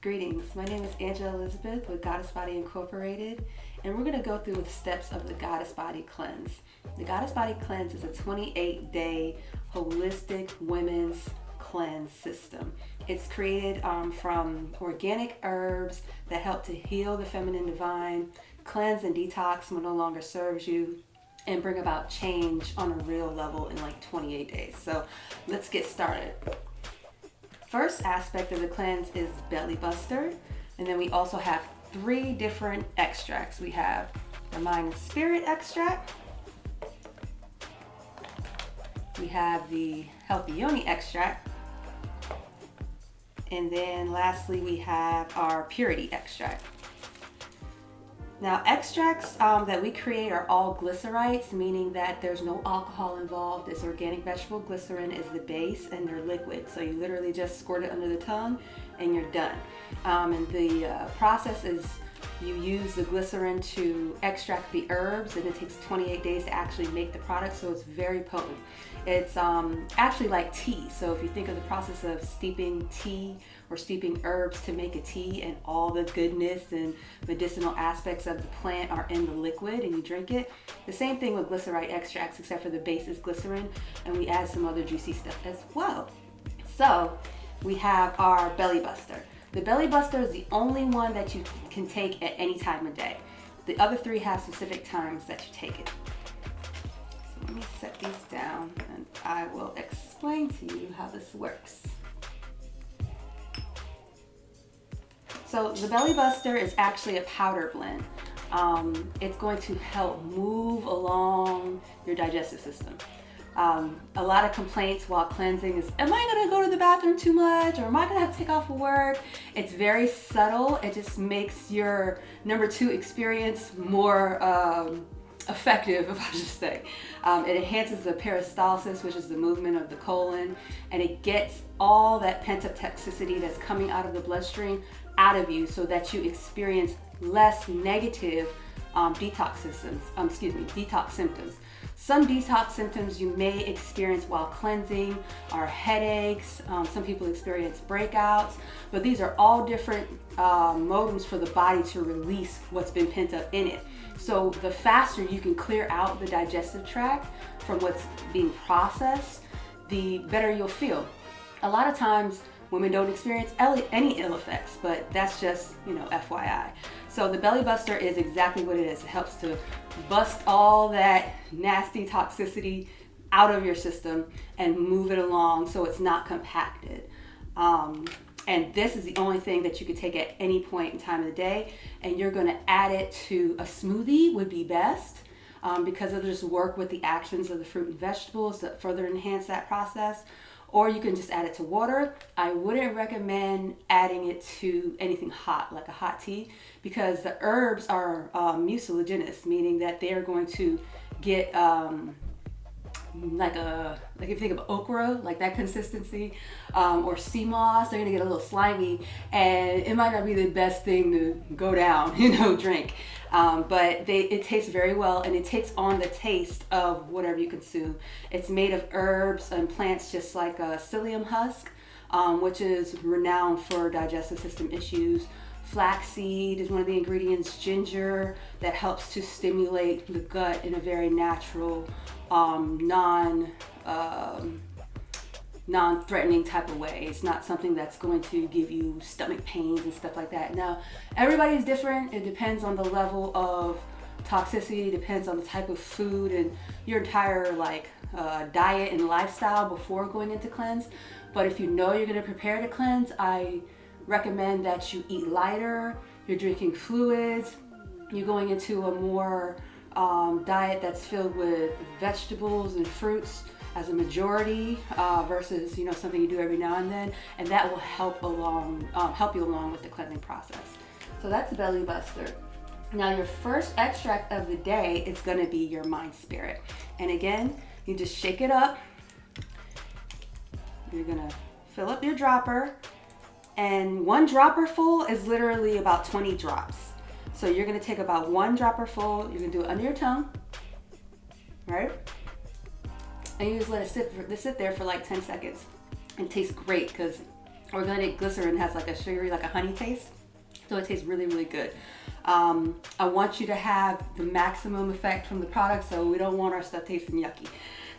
Greetings, my name is Angela Elizabeth with Goddess Body Incorporated, and we're going to go through the steps of the Goddess Body Cleanse. The Goddess Body Cleanse is a 28-day holistic women's cleanse system. It's created from organic herbs that help to heal the feminine divine, cleanse and detox what no longer serves you, and bring about change on a real level in like 28 days. So let's get started. First aspect of the cleanse is belly buster, and then we also have 3 different extracts. We have the mind and spirit extract, we have the healthy yoni extract, and then lastly we have our purity extract. Now, extracts that we create are all glycerites, meaning that there's no alcohol involved. It's organic vegetable glycerin is the base, and they're liquid. So you literally just squirt it under the tongue and you're done. And the process is you use the glycerin to extract the herbs, and it takes 28 days to actually make the product, so it's very potent. It's actually like tea. So if you think of the process of steeping tea or steeping herbs to make a tea, and all the goodness and medicinal aspects of the plant are in the liquid and you drink it, the same thing with glycerite extracts, except for the base is glycerin, and we add some other juicy stuff as well. So we have our belly buster. The belly buster is the only one that you can take at any time of day. The other 3 have specific times that you take it. So let me set these down and I will explain to you how this works. So the belly buster is actually a powder blend. It's going to help move along your digestive system. A lot of complaints while cleansing is, am I going to go to the bathroom too much, or am I going to have to take off for work? It's very subtle. It just makes your number 2 experience more effective, if I should say. It enhances the peristalsis, which is the movement of the colon, and it gets all that pent-up toxicity that's coming out of the bloodstream out of you, so that you experience less negative detox symptoms. Some detox symptoms you may experience while cleansing are headaches. Some people experience breakouts, but these are all different modems for the body to release what's been pent up in it. So the faster you can clear out the digestive tract from what's being processed, the better you'll feel. A lot of times women don't experience any ill effects, but that's just, FYI. So the belly buster is exactly what it is. It helps to bust all that nasty toxicity out of your system and move it along so it's not compacted. And this is the only thing that you could take at any point in time of the day, and you're going to add it to a smoothie would be best, because it'll just work with the actions of the fruit and vegetables that further enhance that process. Or you can just add it to water. I wouldn't recommend adding it to anything hot, like a hot tea, because the herbs are mucilaginous, meaning that they are going to get like if you think of okra, like that consistency, or sea moss, they're gonna get a little slimy, and it might not be the best thing to go down, drink. But it tastes very well, and it takes on the taste of whatever you consume. It's made of herbs and plants, just like a psyllium husk, which is renowned for digestive system issues. Flaxseed is one of the ingredients, ginger, that helps to stimulate the gut in a very natural, non-threatening type of way. It's not something that's going to give you stomach pains and stuff like that. Now, everybody's different. It depends on the level of toxicity, depends on the type of food and your entire diet and lifestyle before going into cleanse. But if you know you're going to prepare to cleanse, I recommend that you eat lighter, you're drinking fluids, you're going into a more diet that's filled with vegetables and fruits as a majority, versus something you do every now and then, and that will help you along with the cleansing process. So that's the belly buster. Now, your first extract of the day is going to be your mind spirit, and again, you just shake it up. You're gonna fill up your dropper, and 1 dropper full is literally about 20 drops. So you're gonna take about 1 dropper full, you're gonna do it under your tongue, right? And you just let it sit there for like 10 seconds. It tastes great because Organic glycerin has like a sugary, like a honey taste. So it tastes really, really good. I want you to have the maximum effect from the product, so we don't want our stuff tasting yucky.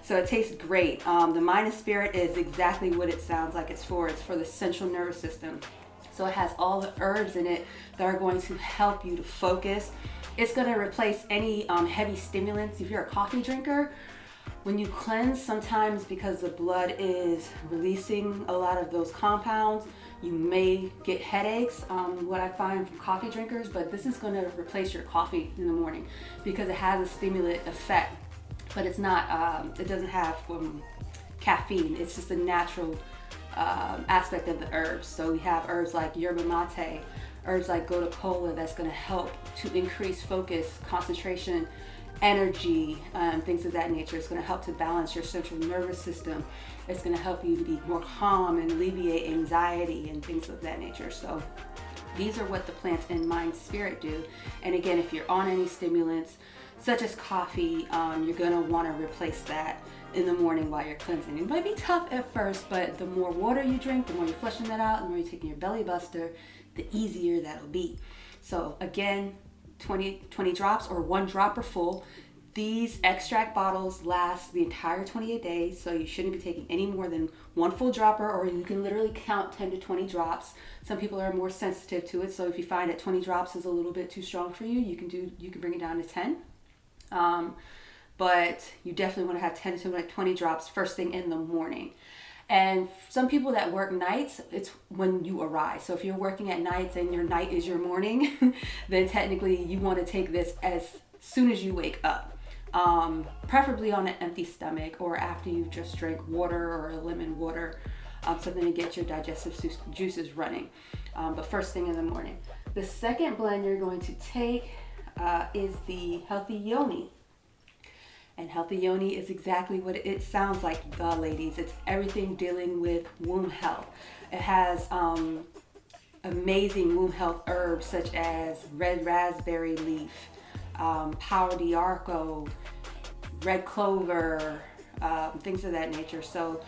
So it tastes great. The Mind and Spirit is exactly what it sounds like it's for. It's for the central nervous system. So it has all the herbs in it that are going to help you to focus. It's going to replace any heavy stimulants. If you're a coffee drinker, when you cleanse, sometimes because the blood is releasing a lot of those compounds, you may get headaches, what I find from coffee drinkers, but this is going to replace your coffee in the morning because it has a stimulant effect, but it's not, it doesn't have caffeine. It's just a natural aspect of the herbs. So we have herbs like yerba mate, herbs like gotu kola that's going to help to increase focus, concentration, energy, things of that nature. It's going to help to balance your central nervous system. It's going to help you to be more calm and alleviate anxiety and things of that nature. So these are what the plants in Mind Spirit do. And again, if you're on any stimulants such as coffee, you're going to want to replace that in the morning while you're cleansing. It might be tough at first, but the more water you drink, the more you're flushing that out, the more you're taking your belly buster, the easier that'll be. So again, 20 drops or 1 dropper full. These extract bottles last the entire 28 days, so you shouldn't be taking any more than 1 full dropper, or you can literally count 10 to 20 drops. Some people are more sensitive to it, so if you find that 20 drops is a little bit too strong for you, you can bring it down to 10. But you definitely want to have 10 to 20 drops first thing in the morning. And some people that work nights, it's when you arise. So if you're working at nights and your night is your morning, then technically you want to take this as soon as you wake up. Preferably on an empty stomach or after you've just drank water or a lemon water, something to get your digestive juices running. But first thing in the morning. The second blend you're going to take is the Healthy Yoni. And Healthy Yoni is exactly what it sounds like, ladies. It's everything dealing with womb health. It has amazing womb health herbs such as red raspberry leaf, power d'arco, red clover, things of that nature. So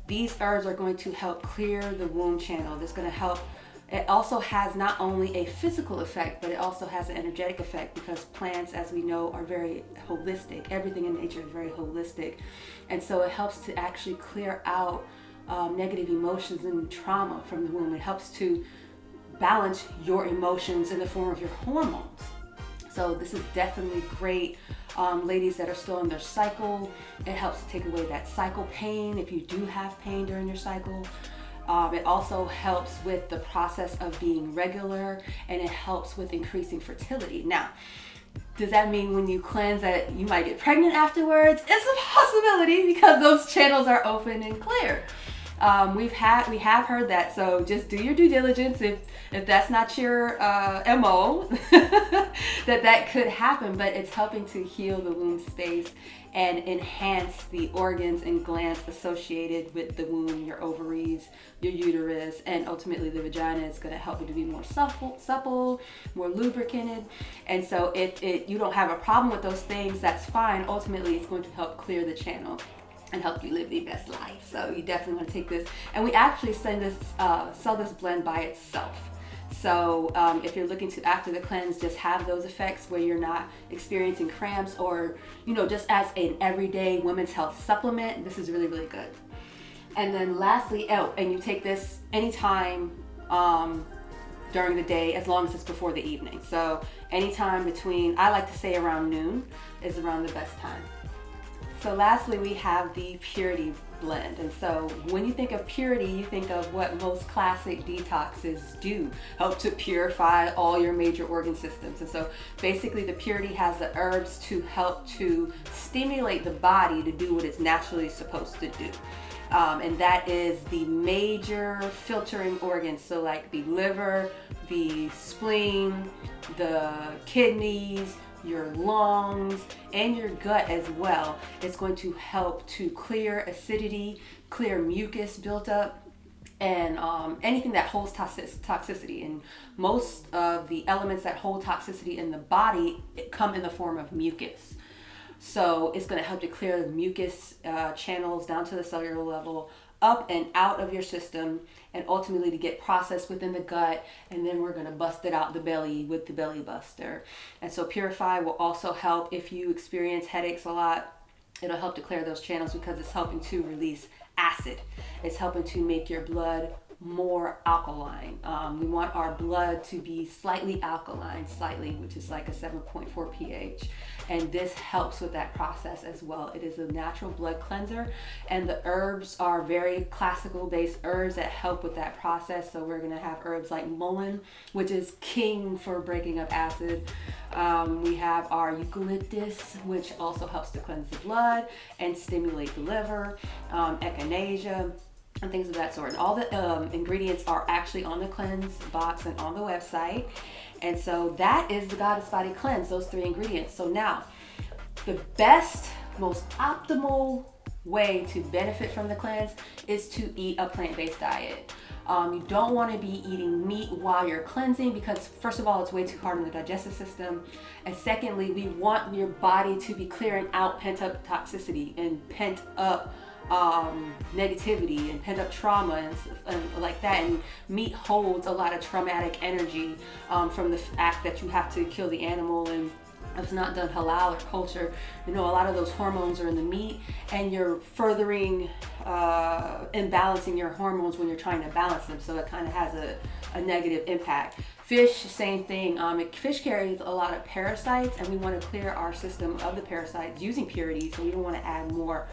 these herbs are going to help clear the womb channel. It's going to help. It also has not only a physical effect, but it also has an energetic effect because plants, as we know, are very holistic. Everything in nature is very holistic. And so it helps to actually clear out negative emotions and trauma from the womb. It helps to balance your emotions in the form of your hormones. So this is definitely great. Ladies that are still in their cycle, it helps to take away that cycle pain if you do have pain during your cycle. It also helps with the process of being regular, and it helps with increasing fertility. Now, does that mean when you cleanse that you might get pregnant afterwards? It's a possibility because those channels are open and clear. We have heard that, so just do your due diligence if that's not your MO, that could happen, but it's helping to heal the womb space and enhance the organs and glands associated with the womb, your ovaries, your uterus, and ultimately the vagina. Is going to help you to be more supple, more lubricated. And so if you don't have a problem with those things, that's fine. Ultimately, it's going to help clear the channel and help you live the best life. So you definitely want to take this. And we actually sell this blend by itself. So if you're looking to, after the cleanse, just have those effects where you're not experiencing cramps or, just as an everyday women's health supplement, this is really, really good. And then lastly, and you take this anytime during the day, as long as it's before the evening. So anytime between, I like to say around noon is around the best time. So lastly, we have the Purity blend. And so when you think of purity, you think of what most classic detoxes do, help to purify all your major organ systems. And so basically the Purity has the herbs to help to stimulate the body to do what it's naturally supposed to do. And that is the major filtering organs. So like the liver, the spleen, the kidneys, your lungs, and your gut as well. It's going to help to clear acidity, clear mucus built up, and anything that holds toxicity. And most of the elements that hold toxicity in the body come in the form of mucus. So it's going to help to clear the mucus channels down to the cellular level, up and out of your system, and ultimately to get processed within the gut, and then we're going to bust it out the belly with the belly buster. And so Purify will also help if you experience headaches a lot. It'll help to clear those channels because it's helping to release acid. It's helping to make your blood more alkaline. We want our blood to be slightly alkaline, which is like a 7.4 pH. And this helps with that process as well. It is a natural blood cleanser, and the herbs are very classical based herbs that help with that process. So we're gonna have herbs like mullein, which is king for breaking up acid. We have our eucalyptus, which also helps to cleanse the blood and stimulate the liver, echinacea, and things of that sort. And all the ingredients are actually on the cleanse box and on the website. And so that is the Goddess Body Cleanse, those 3 ingredients. So now, the best, most optimal way to benefit from the cleanse is to eat a plant-based diet. You don't want to be eating meat while you're cleansing because, first of all, it's way too hard on the digestive system. And secondly, we want your body to be clearing out pent-up toxicity and pent-up negativity and pent-up trauma and like that. And meat holds a lot of traumatic energy from the fact that you have to kill the animal, and if it's not done halal or kosher, a lot of those hormones are in the meat, and you're furthering imbalancing your hormones when you're trying to balance them. So it kind of has a negative impact. Fish, same thing. Fish carries a lot of parasites, and we want to clear our system of the parasites using purity, so we don't want to add more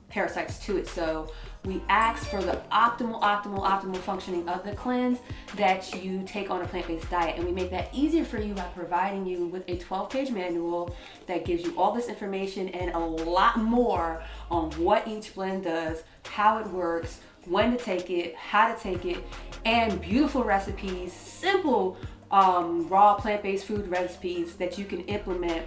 parasites to it. So we ask for the optimal functioning of the cleanse that you take on a plant-based diet, and we make that easier for you by providing you with a 12-page manual that gives you all this information and a lot more on what each blend does, how it works, when to take it, how to take it, and beautiful recipes, simple raw plant-based food recipes that you can implement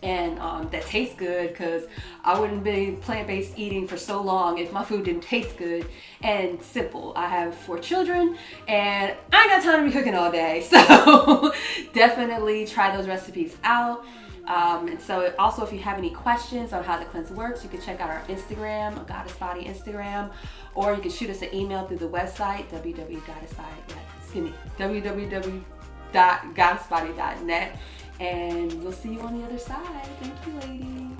and that taste good, because I wouldn't be plant-based eating for so long if my food didn't taste good and simple. I have 4 children and I ain't got time to be cooking all day, so definitely try those recipes out. And so also, if you have any questions on how the cleanse works, you can check out our Instagram, Goddess Body Instagram, or you can shoot us an email through the website, www.goddessbody.net. And we'll see you on the other side. Thank you, ladies.